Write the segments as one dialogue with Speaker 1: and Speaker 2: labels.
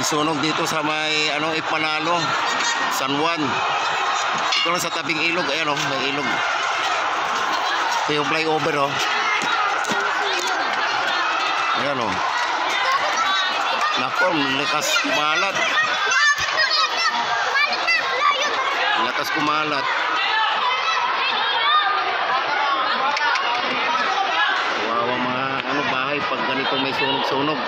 Speaker 1: May sunog dito sa may Ipanalo, San Juan. Ito lang sa tabing ilog. Ayan may ilog. Ito yung flyover Ayan Nako, lakas kumalat. Lakas kumalat. Wawa mga bahay pag ganito may sunog-sunog.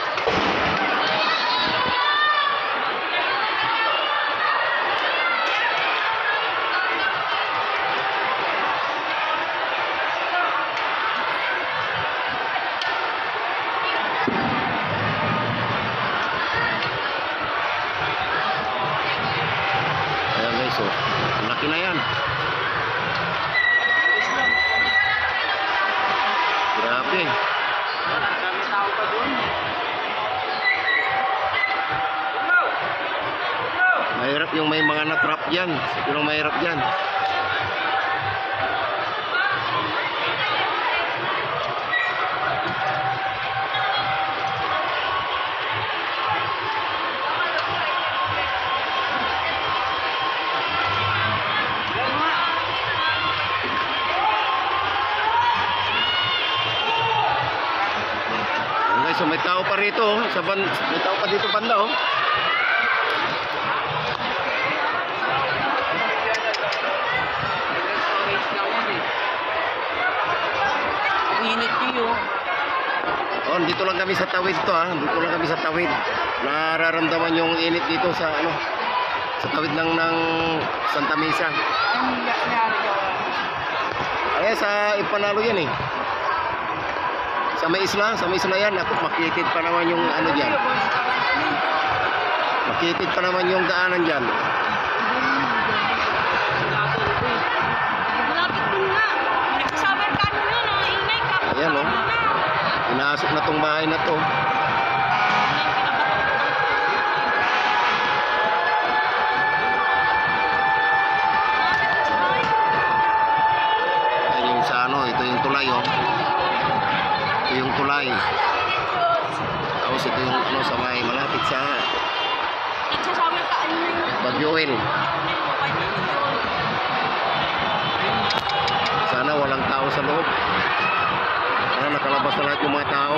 Speaker 1: So, laki na yan. Grabe.
Speaker 2: Dami tao pa doon.
Speaker 1: Mahirap yung may mga na-trap dyan. Siguro mahirap dyan. So may tao pa rito may tao pa dito banda
Speaker 2: Init niyo.
Speaker 1: Dito lang kami sa tawid dito lang kami sa tawid. Nararamdaman yung init dito sa sa tawid lang ng Santa Mesa. Ay sa Ipanalo yan Sa may isla yan. Ako makitid pa naman yung dyan. Makitid pa naman yung daanan dyan.
Speaker 3: Malapit din nga. Nagsasabar ka na ingay ka.
Speaker 1: Ayan Inaasok na tong bahay na to. Ayan yung sa ito yung tulay yung tulay. Tapos ito yung sa may malapit sa Baguio. Sana walang tao sa loob. Sana nakalabas na lahat yung mga tao.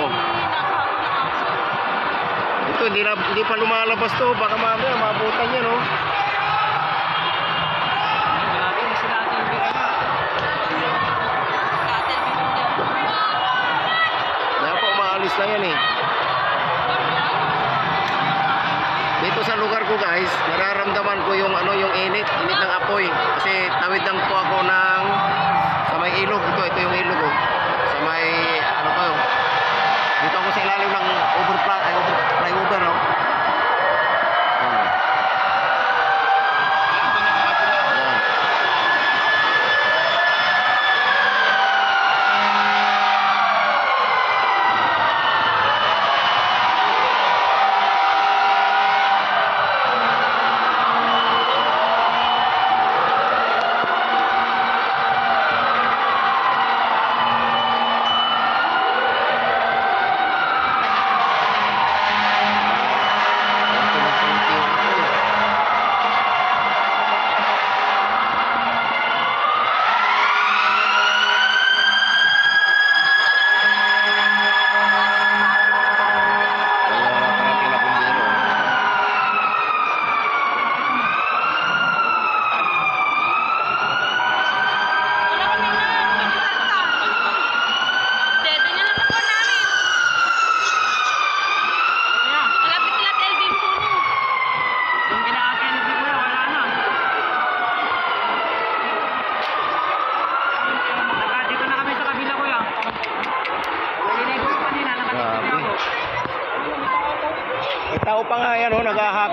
Speaker 1: Ito hindi pa lumalabas to. Baka mamaya mabutan yan Maalis na yan Dito sa lugar ko guys, nararamdaman ko yung yung init ng apoy kasi tawid lang po ako sa may ilog. Ito yung ilog sa may dito ako sa ilalim ng flyover May tao pa nga yan, naghahakot.